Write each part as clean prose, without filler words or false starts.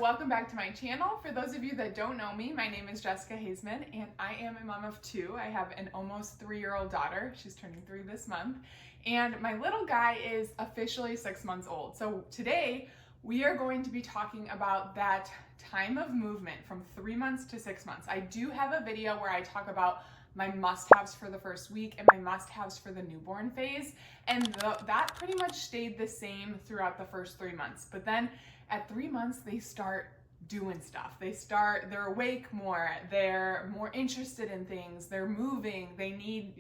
welcome back to my channel. For those of you that don't know me, my name is Jessica Hazeman and I am a mom of two. I have an almost 3-year-old daughter. She's turning 3 this month. And my little guy is officially 6 months old. So today we are going to be talking about that time of movement from 3 months to 6 months. I do have a video where I talk about my must-haves for the first week and my must-haves for the newborn phase. And that pretty much stayed the same throughout the first 3 months. But then at 3 months, they start doing stuff. They're awake more, they're more interested in things, they're moving, they need,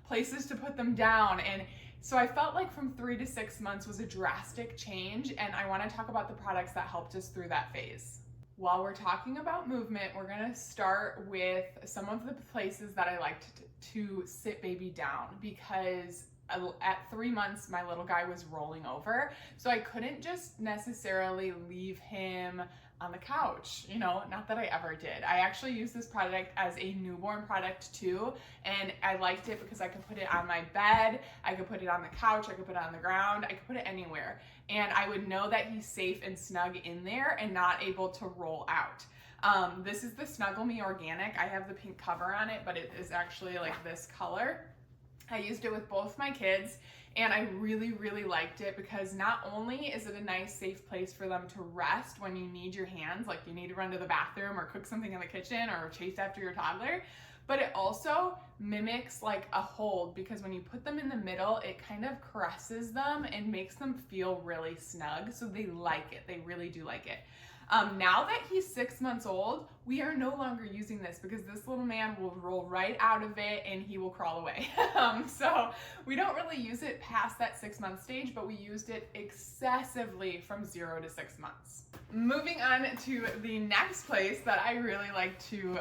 places to put them down. And so I felt like from 3 to 6 months was a drastic change, and I want to talk about the products that helped us through that phase. While we're talking about movement, we're going to start with some of the places that I liked to sit baby down, because at 3 months, my little guy was rolling over. So I couldn't just necessarily leave him on the couch, not that I ever did. I actually used this product as a newborn product too. And I liked it because I could put it on my bed, I could put it on the couch, I could put it on the ground, I could put it anywhere. And I would know that he's safe and snug in there and not able to roll out. This is the Snuggle Me Organic. I have the pink cover on it, but it is actually like this color. I used it with both my kids and I really, really liked it because not only is it a nice, safe place for them to rest when you need your hands, like you need to run to the bathroom or cook something in the kitchen or chase after your toddler, but it also mimics like a hold, because when you put them in the middle, it kind of caresses them and makes them feel really snug. So they like it. They really do like it. Now that he's 6 months old, we are no longer using this because this little man will roll right out of it and he will crawl away. So we don't really use it past that 6 month stage, but we used it excessively from 0 to 6 months. Moving on to the next place that I really like to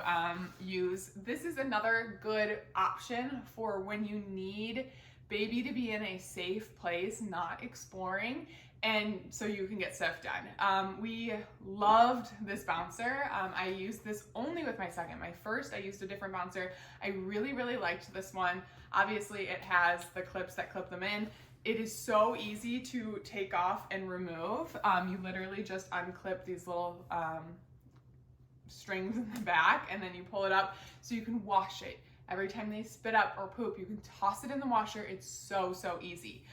use. This is another good option for when you need baby to be in a safe place, not exploring, and so you can get stuff done. We loved this bouncer. I used this only with my second. My first, I used a different bouncer. I really, really liked this one. Obviously, it has the clips that clip them in. It is so easy to take off and remove. You literally just unclip these little strings in the back, and then you pull it up so you can wash it. Every time they spit up or poop, you can toss it in the washer. It's so, so easy.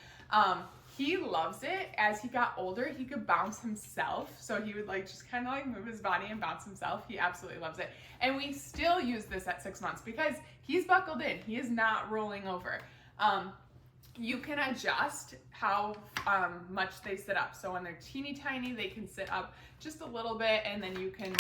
He loves it. As he got older, he could bounce himself. So he would just kind of move his body and bounce himself. He absolutely loves it. And we still use this at 6 months because he's buckled in. He is not rolling over. You can adjust how much they sit up. So when they're teeny tiny, they can sit up just a little bit, and then you can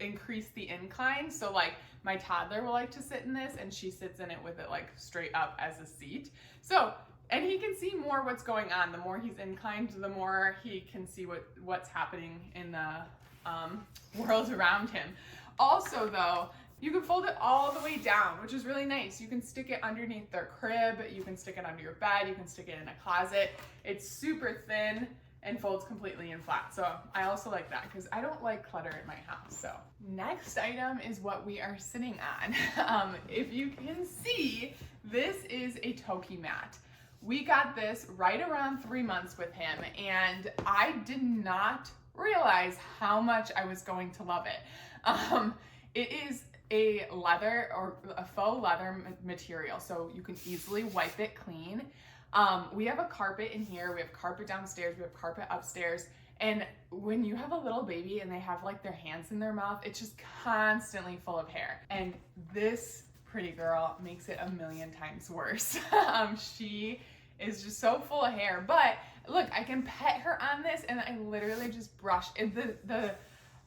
increase the incline. So my toddler will like to sit in this, and she sits in it with it straight up as a seat. So, and he can see more what's going on. The more he's inclined, the more he can see what's happening in the world around him. Also though, you can fold it all the way down, which is really nice. You can stick it underneath their crib, you can stick it under your bed, you can stick it in a closet. It's super thin and folds completely in flat. So I also like that because I don't like clutter in my house. So next item is what we are sitting on. If you can see, this is a Toki mat. We got this right around 3 months with him, and I did not realize how much I was going to love it. It is a leather or a faux leather material, so you can easily wipe it clean. We have a carpet in here, we have carpet downstairs, we have carpet upstairs, and when you have a little baby and they have their hands in their mouth, it's just constantly full of hair. And this pretty girl makes it a million times worse. She is just so full of hair, but look, I can pet her on this and I literally just brush it.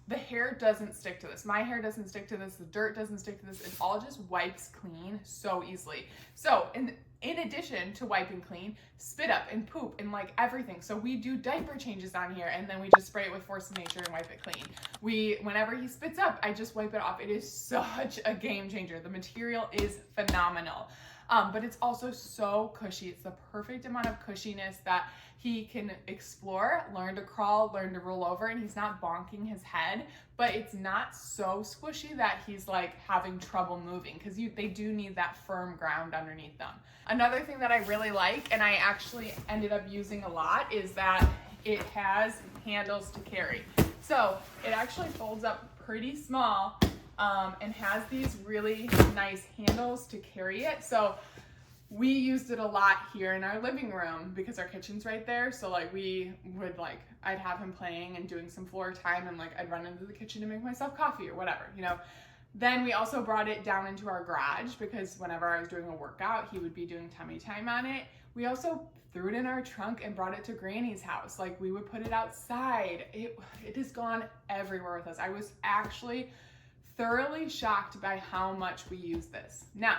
The hair doesn't stick to this. My hair doesn't stick to this. The dirt doesn't stick to this. It all just wipes clean so easily. So in addition to wiping clean, spit up and poop and everything. So we do diaper changes on here, and then we just spray it with Force of Nature and wipe it clean. Whenever he spits up, I just wipe it off. It is such a game changer. The material is phenomenal. But it's also so cushy. It's the perfect amount of cushiness that he can explore, learn to crawl, learn to roll over, and he's not bonking his head, but it's not so squishy that he's having trouble moving, because they do need that firm ground underneath them. Another thing that I really like, and I actually ended up using a lot, is that it has handles to carry. So it actually folds up pretty small and has these really nice handles to carry it. So we used it a lot here in our living room because our kitchen's right there. So like we would like, I'd have him playing and doing some floor time, and like I'd run into the kitchen to make myself coffee or whatever, you know. Then we also brought it down into our garage because whenever I was doing a workout, he would be doing tummy time on it. We also threw it in our trunk and brought it to Granny's house. Like we would put it outside. It has gone everywhere with us. I was actually thoroughly shocked by how much we use this. Now,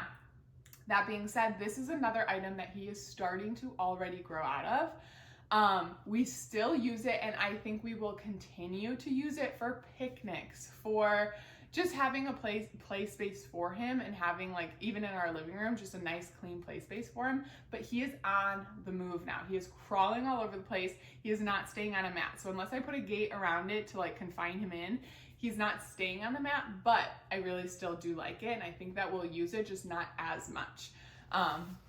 that being said, this is another item that he is starting to already grow out of. We still use it, and I think we will continue to use it for picnics, for just having a play space for him, and having like, even in our living room, just a nice clean play space for him. But he is on the move now. He is crawling all over the place. He is not staying on a mat. So unless I put a gate around it to like confine him in, he's not staying on the mat, but I really still do like it, and I think that we'll use it, just not as much.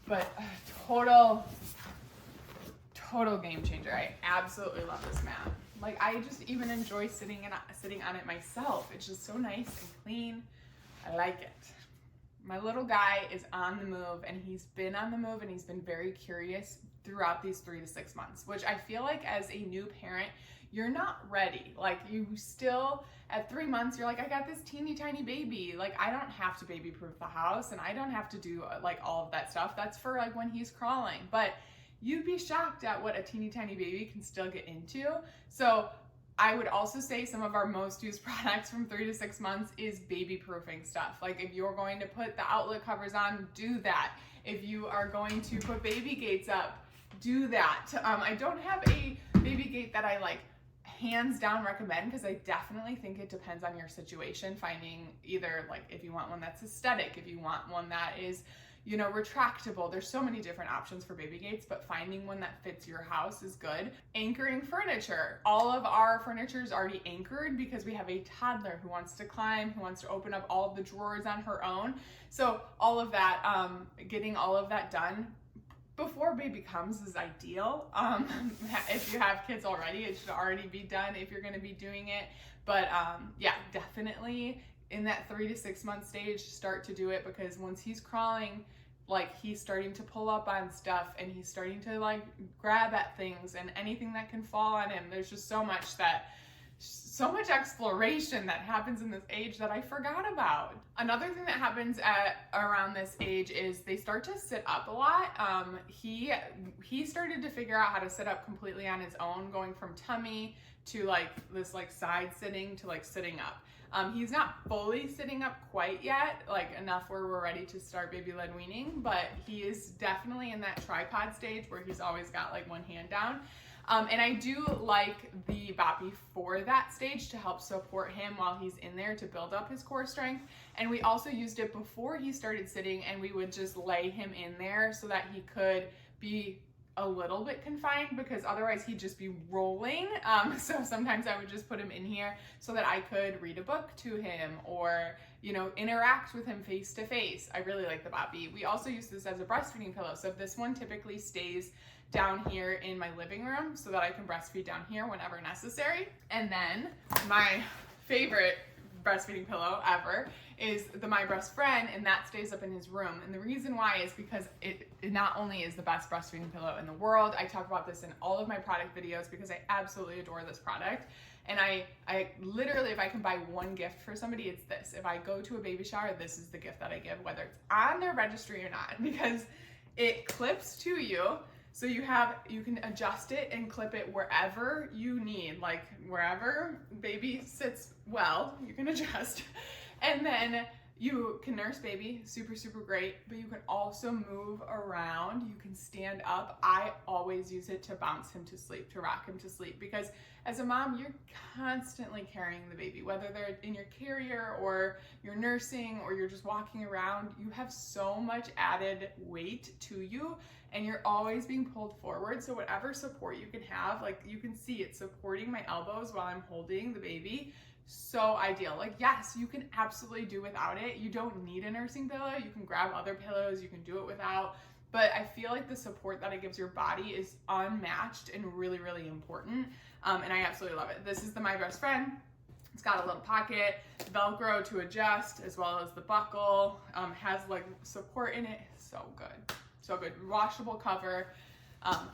But total game changer. I absolutely love this mat. Like I just even enjoy sitting on it myself. It's just so nice and clean. I like it. My little guy is on the move, and he's been on the move, and he's been very curious throughout these 3 to 6 months, which I feel like as a new parent, you're not ready. Like you still, at 3 months, you're like, I got this teeny tiny baby. Like I don't have to baby proof the house, and I don't have to do like all of that stuff. That's for like when he's crawling. But you'd be shocked at what a teeny tiny baby can still get into. So I would also say some of our most used products from 3 to 6 months is baby proofing stuff. Like if you're going to put the outlet covers on, do that. If you are going to put baby gates up, do that. I don't have a baby gate that I like hands down recommend, because I definitely think it depends on your situation, finding either like if you want one that's aesthetic, if you want one that is, you know, retractable. There's so many different options for baby gates, but finding one that fits your house is good. Anchoring furniture. All of our furniture is already anchored because we have a toddler who wants to climb, who wants to open up all of the drawers on her own. So all of that, getting all of that done before baby comes is ideal. If you have kids already, it should already be done if you're going to be doing it. But yeah, definitely in that 3 to 6 month stage, start to do it, because once he's crawling, like he's starting to pull up on stuff, and he's starting to like grab at things, and anything that can fall on him. There's just so much exploration that happens in this age that I forgot about. Another thing that happens at around this age is they start to sit up a lot. He started to figure out how to sit up completely on his own, going from tummy to like this like side sitting to like sitting up. He's not fully sitting up quite yet, like enough where we're ready to start baby-led weaning, but he is definitely in that tripod stage where he's always got like one hand down. And I do like the Boppy for that stage to help support him while he's in there, to build up his core strength. And we also used it before he started sitting, and we would just lay him in there so that he could be a little bit confined, because otherwise he'd just be rolling. So sometimes I would just put him in here so that I could read a book to him, or, you know, interact with him face to face. I really like the Boppy. We also use this as a breastfeeding pillow. So this one typically stays down here in my living room so that I can breastfeed down here whenever necessary. And then my favorite breastfeeding pillow ever is the My Breast Friend, and that stays up in his room. And the reason why is because it not only is the best breastfeeding pillow in the world, I talk about this in all of my product videos because I absolutely adore this product. And I literally, if I can buy one gift for somebody, it's this. If I go to a baby shower, this is the gift that I give, whether it's on their registry or not, because it clips to you. So you can adjust it and clip it wherever you need, like wherever baby sits well, you can adjust. And then you can nurse baby, super, super great, but you can also move around. You can stand up. I always use it to bounce him to sleep, to rock him to sleep, because as a mom, you're constantly carrying the baby, whether they're in your carrier or you're nursing or you're just walking around. You have so much added weight to you, and you're always being pulled forward. So whatever support you can have, like you can see it supporting my elbows while I'm holding the baby. So ideal. Like, yes, you can absolutely do without it. You don't need a nursing pillow. You can grab other pillows. You can do it without. but I feel like the support that it gives your body is unmatched and really, really important. And I absolutely love it. This is the My Best Friend. It's got a little pocket, Velcro to adjust, as well as the buckle. Has like support in it. So good. So good. Washable cover.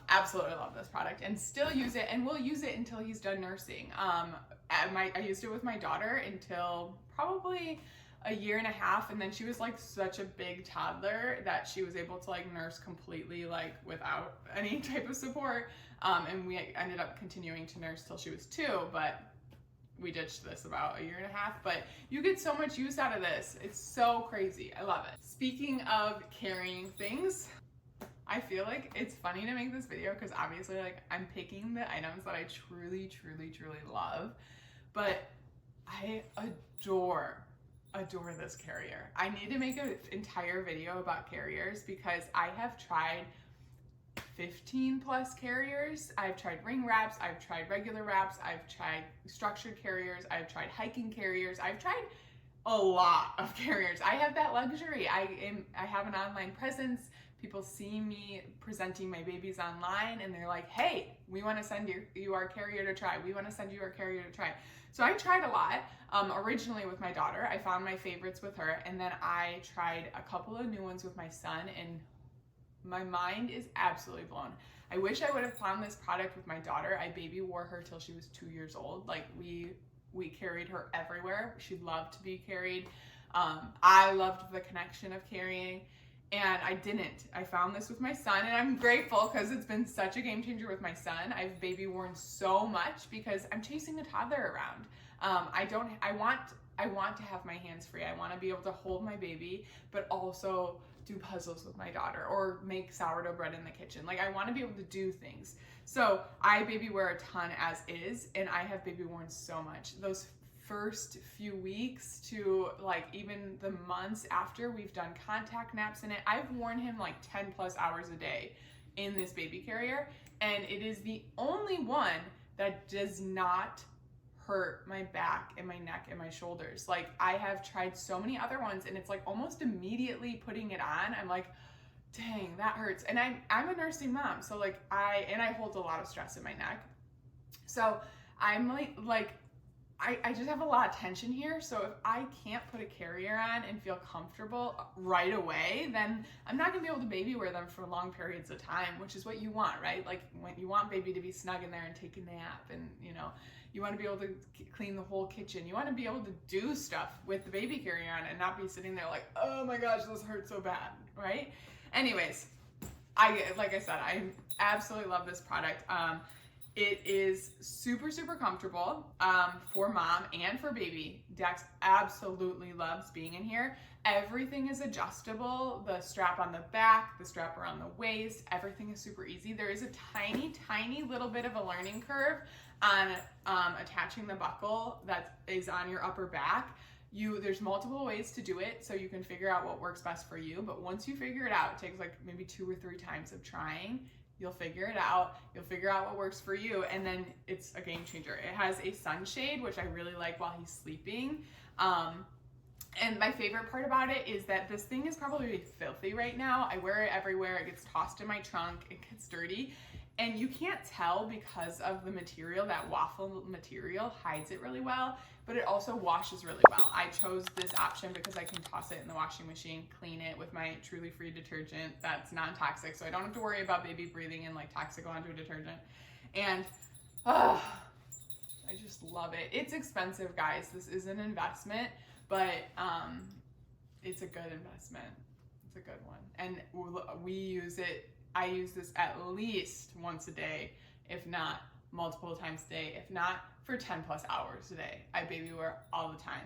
Absolutely love this product and still use it, and we'll use it until he's done nursing. I used it with my daughter until probably a year and a half, and then she was like such a big toddler that she was able to like nurse completely like without any type of support. And we ended up continuing to nurse till she was 2, but we ditched this about a year and a half. But you get so much use out of this. It's so crazy. I love it. Speaking of carrying things, I feel like it's funny to make this video because obviously like I'm picking the items that I truly, truly, truly love, but I adore this carrier. I need to make an entire video about carriers because I have tried 15 plus carriers. I've tried ring wraps, I've tried regular wraps, I've tried structured carriers, I've tried hiking carriers, I've tried a lot of carriers. I have that luxury. I have an online presence. People see me presenting my babies online and they're like, hey, we want to send you our carrier to try. We want to send you our carrier to try. So I tried a lot. Originally with my daughter, I found my favorites with her, and then I tried a couple of new ones with my son, and my mind is absolutely blown. I wish I would have found this product with my daughter. I baby wore her till she was 2 years old. Like we carried her everywhere. She loved to be carried. I loved the connection of carrying, and I didn't. I found this with my son, and I'm grateful because it's been such a game changer with my son. I've baby worn so much because I'm chasing a toddler around. I want to have my hands free. I want to be able to hold my baby, but also do puzzles with my daughter or make sourdough bread in the kitchen. Like I want to be able to do things. So I baby wear a ton as is, and I have baby worn so much. Those first few weeks to like even the months after we've done contact naps in it, I've worn him like 10 plus hours a day in this baby carrier, and it is the only one that does not hurt my back and my neck and my shoulders. Like I have tried so many other ones, and it's like almost immediately putting it on, I'm like, dang, that hurts. And I'm a nursing mom, so like I hold a lot of stress in my neck, so I'm like I just have a lot of tension here. So if I can't put a carrier on and feel comfortable right away, then I'm not gonna be able to baby wear them for long periods of time, which is what you want, right? Like when you want baby to be snug in there and take a nap, and you know, you want to be able to clean the whole kitchen. You want to be able to do stuff with the baby carrier on and not be sitting there like, oh my gosh, this hurts so bad, right? Anyways, like I said, I absolutely love this product. It is super, super comfortable for mom and for baby. Dax absolutely loves being in here. Everything is adjustable. The strap on the back, the strap around the waist, everything is super easy. There is a tiny, tiny little bit of a learning curve on attaching the buckle that is on your upper back. There's multiple ways to do it, so you can figure out what works best for you. But once you figure it out, it takes like maybe 2 or 3 times of trying. You'll figure it out. You'll figure out what works for you, and then it's a game changer. It has a sunshade, which I really like while he's sleeping. And my favorite part about it is that this thing is probably filthy right now. I wear it everywhere. It gets tossed in my trunk. It gets dirty. And you can't tell because of the material. That waffle material hides it really well, but it also washes really well. I chose this option because I can toss it in the washing machine, clean it with my Truly Free detergent that's non-toxic, so I don't have to worry about baby breathing in like toxic laundry detergent. And I just love it. It's expensive, guys. This is an investment, but it's a good investment. It's a good one. And we use it. I use this at least once a day, if not multiple times a day, if not for 10 plus hours a day. I baby wear all the time.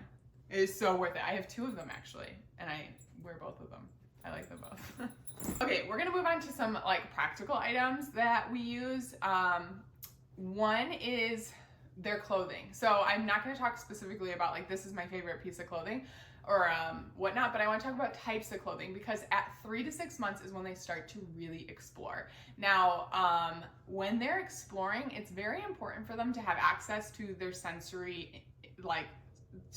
It is so worth it. I have 2 of them actually, and I wear both of them. I like them both. Okay, we're gonna move on to some like practical items that we use. One is their clothing. So I'm not gonna talk specifically about like this is my favorite piece of clothing or whatnot, but I want to talk about types of clothing, because at 3 to 6 months is when they start to really explore. Now, when they're exploring, it's very important for them to have access to their sensory like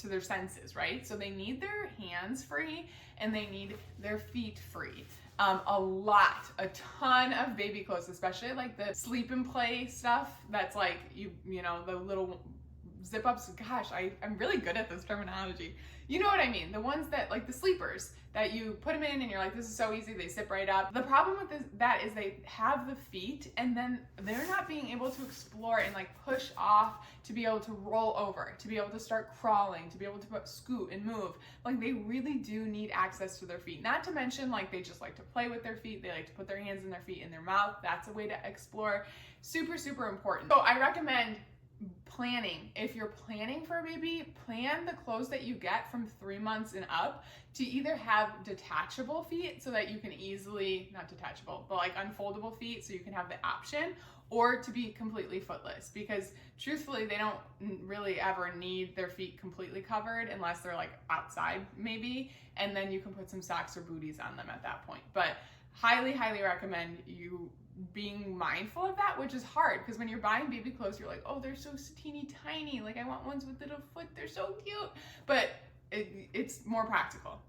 to their senses, right? So they need their hands free and they need their feet free. A ton of baby clothes, especially like the sleep and play stuff that's like, you know, the little zip ups. Gosh, I'm really good at this terminology. You know what I mean? The ones that, like the sleepers, that you put them in and you're like, this is so easy, they zip right up. The problem with that is they have the feet and then they're not being able to explore and like push off to be able to roll over, to be able to start crawling, to be able to scoot and move. Like they really do need access to their feet. Not to mention like they just like to play with their feet. They like to put their hands in their feet in their mouth. That's a way to explore. Super, super important. So I recommend planning. If you're planning for a baby, plan the clothes that you get from 3 months and up to either have detachable feet so that you can easily, not detachable, but like unfoldable feet so you can have the option, or to be completely footless, because truthfully they don't really ever need their feet completely covered unless they're like outside maybe, and then you can put some socks or booties on them at that point. But highly, highly recommend you being mindful of that, which is hard because when you're buying baby clothes, you're like, oh, they're so teeny tiny. Like I want ones with little foot. They're so cute. But it's more practical,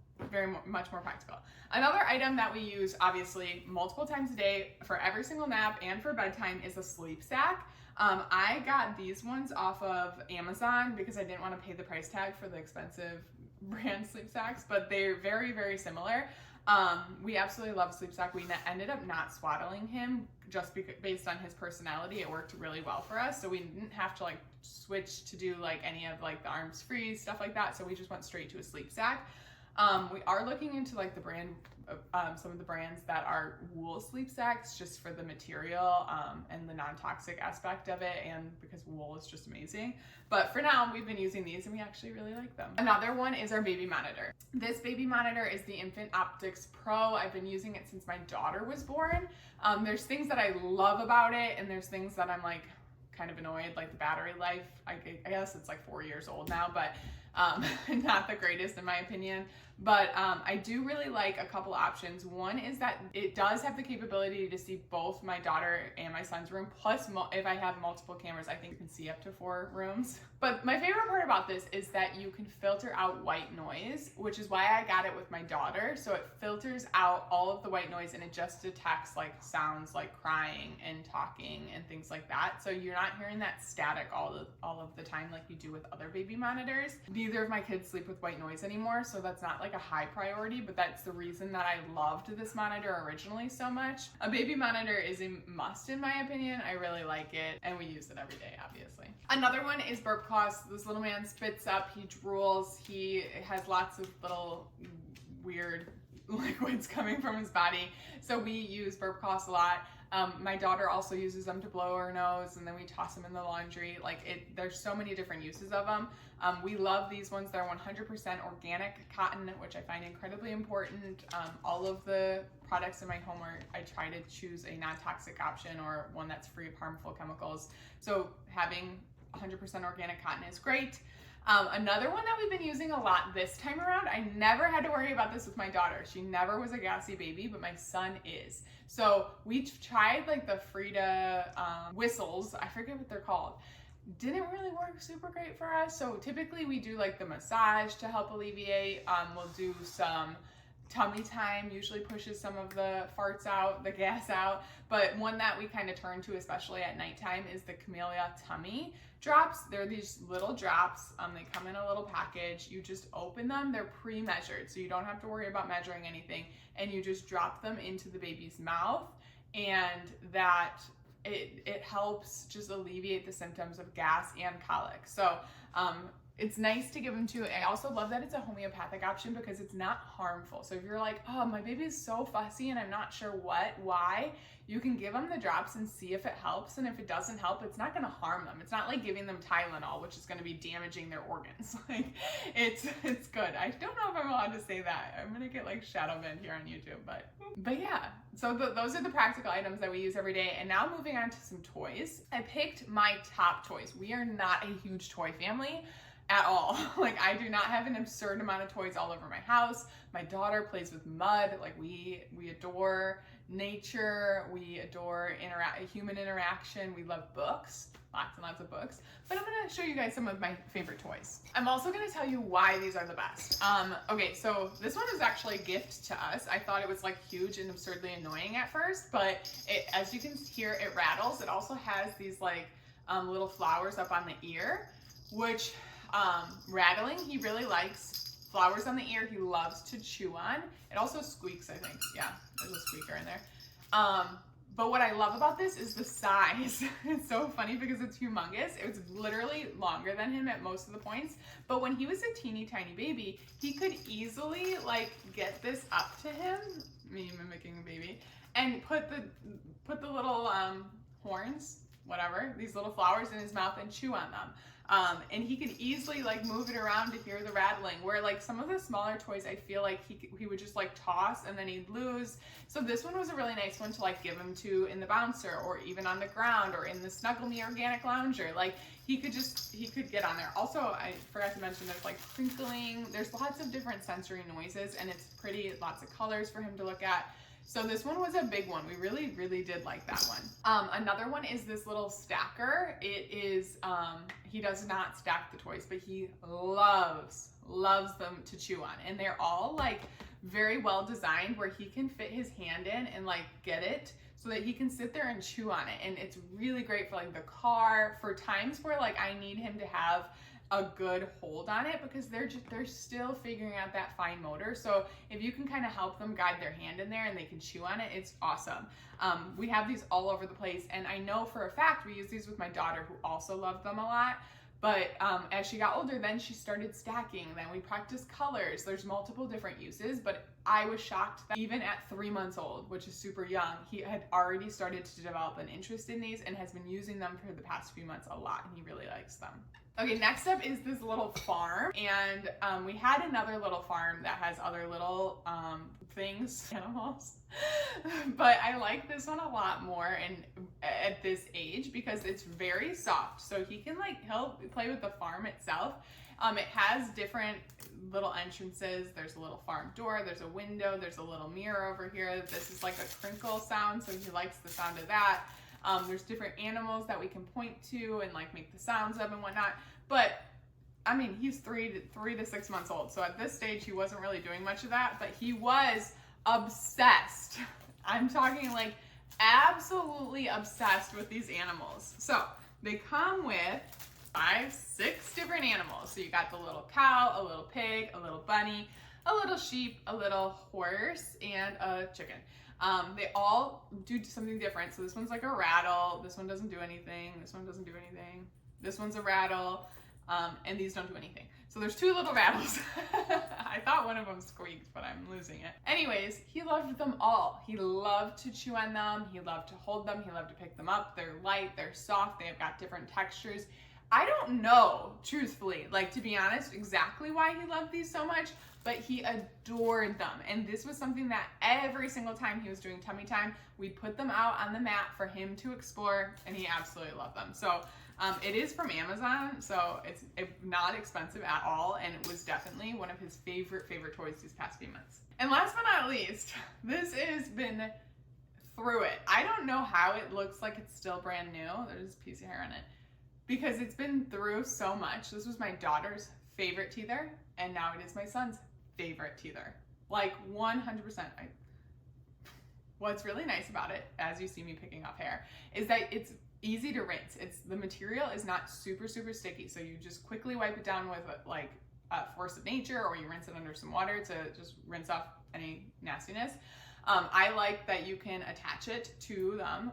much more practical. Another item that we use obviously multiple times a day for every single nap and for bedtime is a sleep sack. I got these ones off of Amazon because I didn't want to pay the price tag for the expensive brand sleep sacks, but they're very, very similar. We absolutely love Sleep Sack. We ended up not swaddling him just based on his personality. It worked really well for us. So we didn't have to like switch to do like any of like the arms free stuff like that. So we just went straight to a Sleep Sack. We are looking into like the brand, some of the brands that are wool sleep sacks just for the material and the non-toxic aspect of it, and because wool is just amazing. But for now, we've been using these and we actually really like them. Another one is our baby monitor. This baby monitor is the Infant Optics Pro. I've been using it since my daughter was born. There's things that I love about it and there's things that I'm like kind of annoyed, like the battery life. I guess it's like 4 years old now, but not the greatest in my opinion. But I do really like a couple options. One is that it does have the capability to see both my daughter and my son's room, plus if I have multiple cameras, I think you can see up to 4 rooms. But my favorite part about this is that you can filter out white noise, which is why I got it with my daughter. So it filters out all of the white noise and it just detects like sounds like crying and talking and things like that. So you're not hearing that static all of the time like you do with other baby monitors. Neither of my kids sleep with white noise anymore, so that's not like a high priority, but that's the reason that I loved this monitor originally so much. A baby monitor is a must in my opinion. I really like it and we use it every day, obviously. Another one is burp cloths. This little man spits up, he drools, he has lots of little weird liquids coming from his body, so we use burp cloths a lot. My daughter also uses them to blow her nose, and then we toss them in the laundry. There's so many different uses of them. We love these ones. They're 100% organic cotton, which I find incredibly important. All of the products in my home I try to choose a non-toxic option or one that's free of harmful chemicals. So having 100% organic cotton is great. Another one that we've been using a lot this time around, I never had to worry about this with my daughter. She never was a gassy baby, but my son is. So we tried like the Frida whistles, I forget what they're called. Didn't really work super great for us. So typically we do like the massage to help alleviate. We'll do some tummy time, usually pushes some of the farts out, the gas out. But one that we kind of turn to, especially at nighttime, is the Camellia tummy drops. They're these little drops. They come in a little package. You just open them. They're pre-measured, so you don't have to worry about measuring anything. And you just drop them into the baby's mouth, and that it helps just alleviate the symptoms of gas and colic. So it's nice to give them to. I also love that it's a homeopathic option because it's not harmful. So if you're like, oh, my baby is so fussy and I'm not sure why, you can give them the drops and see if it helps. And if it doesn't help, it's not going to harm them. It's not like giving them Tylenol, which is going to be damaging their organs. Like it's good. I don't know if I'm allowed to say that. I'm going to get like shadow banned here on YouTube, but yeah. So those are the practical items that we use every day. And now moving on to some toys. I picked my top toys. We are not a huge toy family. at all. Like, I do not have an absurd amount of toys all over my house. My daughter plays with mud. Like, we adore nature. We adore human interaction. We love books, lots and lots of books. But I'm gonna show you guys some of my favorite toys. I'm also gonna tell you why these are the best. Okay, so this one is actually a gift to us. I thought it was like huge and absurdly annoying at first, but as you can hear, it rattles. It also has these like little flowers up on the ear, which rattling, he really likes. Flowers on the ear, he loves to chew on. It also squeaks, I think. Yeah, there's a squeaker in there. But what I love about this is the size. It's so funny because it's humongous. It was literally longer than him at most of the points. But when he was a teeny tiny baby, he could easily like get this up to him, me mimicking a baby, and put the little horns, whatever, these little flowers in his mouth and chew on them. And he could easily like move it around to hear the rattling, where like some of the smaller toys, I feel like he would just like toss and then he'd lose. So this one was a really nice one to like give him to in the bouncer, or even on the ground, or in the Snuggle Me Organic Lounger. Like he could get on there. Also, I forgot to mention there's like crinkling, there's lots of different sensory noises, and it's pretty, lots of colors for him to look at. So this one was a big one. We really, really did like that one. Another one is this little stacker. It is, he does not stack the toys, but he loves them to chew on. And they're all like very well designed, where he can fit his hand in and like get it so that he can sit there and chew on it. And it's really great for like the car, for times where like I need him to have a good hold on it, because they're still figuring out that fine motor. So if you can kind of help them guide their hand in there and they can chew on it, it's awesome. We have these all over the place, and I know for a fact we use these with my daughter, who also loved them a lot. But as she got older, then she started stacking. Then we practiced colors. There's multiple different uses, but I was shocked that even at 3 months old, which is super young, he had already started to develop an interest in these and has been using them for the past few months a lot, and he really likes them. Okay, next up is this little farm, and we had another little farm that has other little things, animals, but I like this one a lot more and at this age, because it's very soft. So he can he'll play with the farm itself. It has different little entrances. There's a little farm door, there's a window, there's a little mirror over here. This is like a crinkle sound, so he likes the sound of that. There's different animals that we can point to and like make the sounds of and whatnot. But I mean, he's 3 to 6 months old. So at this stage, he wasn't really doing much of that, but he was obsessed. I'm talking like absolutely obsessed with these animals. So they come with 5, 6 different animals. So you got the little cow, a little pig, a little bunny, a little sheep, a little horse, and a chicken. They all do something different. So this one's like a rattle. This one doesn't do anything. This one doesn't do anything. This one's a rattle. And these don't do anything. So there's 2 little rattles. I thought one of them squeaked, but I'm losing it. Anyways, he loved them all. He loved to chew on them. He loved to hold them. He loved to pick them up. They're light, they're soft, they've got different textures. I don't know, truthfully, like to be honest, exactly why he loved these so much, but he adored them. And this was something that every single time he was doing tummy time, we'd put them out on the mat for him to explore, and he absolutely loved them. So it is from Amazon, so it's not expensive at all, and it was definitely one of his favorite toys these past few months. And last but not least, this has been through it. I don't know how it looks like it's still brand new. There's a piece of hair on it, because it's been through so much. This was my daughter's favorite teether, and now it is my son's favorite teether. Like 100%. What's really nice about it, as you see me picking up hair, is that it's easy to rinse. The material is not super sticky, so you just quickly wipe it down with like force of nature, or you rinse it under some water to just rinse off any nastiness. I like that you can attach it to them,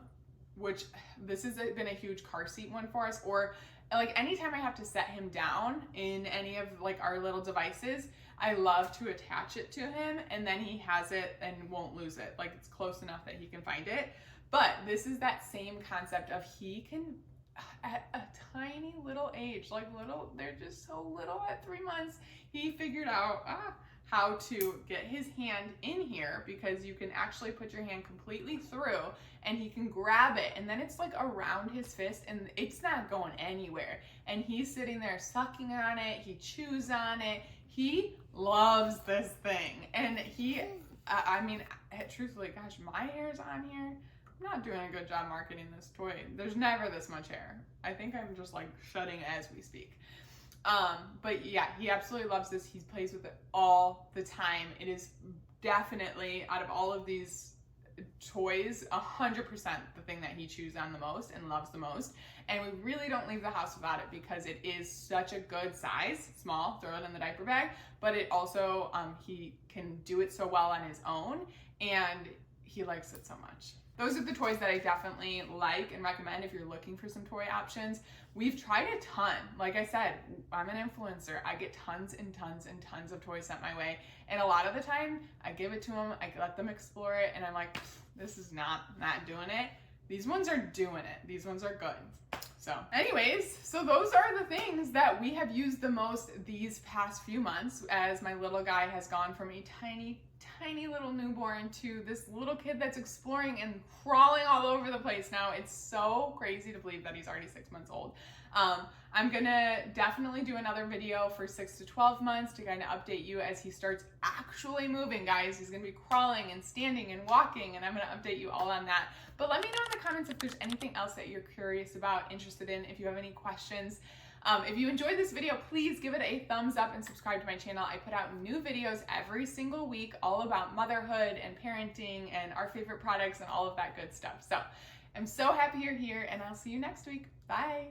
which this has been a huge car seat one for us, or like anytime I have to set him down in any of like our little devices, I love to attach it to him, and then he has it and won't lose it. Like it's close enough that he can find it. But this is that same concept of he can, at a tiny little age, like they're just so little at 3 months, he figured out how to get his hand in here, because you can actually put your hand completely through and he can grab it, and then it's like around his fist and it's not going anywhere. And he's sitting there sucking on it, he chews on it, he loves this thing. And I mean, truthfully, gosh, my hair's on here. I'm not doing a good job marketing this toy. There's never this much hair. I think I'm just like shedding as we speak. But yeah, he absolutely loves this. He plays with it all the time. It is definitely, out of all of these toys, 100% the thing that he chews on the most and loves the most. And we really don't leave the house without it, because it is such a good size. Small, throw it in the diaper bag, but it also, he can do it so well on his own, and he likes it so much. Those are the toys that I definitely like and recommend if you're looking for some toy options. We've tried a ton. Like I said, I'm an influencer. I get tons and tons and tons of toys sent my way. And a lot of the time, I give it to them, I let them explore it, and I'm like, this is not doing it. These ones are doing it. These ones are good. So anyways, so those are the things that we have used the most these past few months, as my little guy has gone from a tiny little newborn to this little kid that's exploring and crawling all over the place now. It's so crazy to believe that he's already 6 months old. I'm gonna definitely do another video for 6 to 12 months to kind of update you as he starts actually moving, guys. He's gonna be crawling and standing and walking, and I'm gonna update you all on that. But let me know in the comments if there's anything else that you're curious about, interested in, if you have any questions. If you enjoyed this video, please give it a thumbs up and subscribe to my channel. I put out new videos every single week all about motherhood and parenting and our favorite products and all of that good stuff. So I'm so happy you're here, and I'll see you next week. Bye.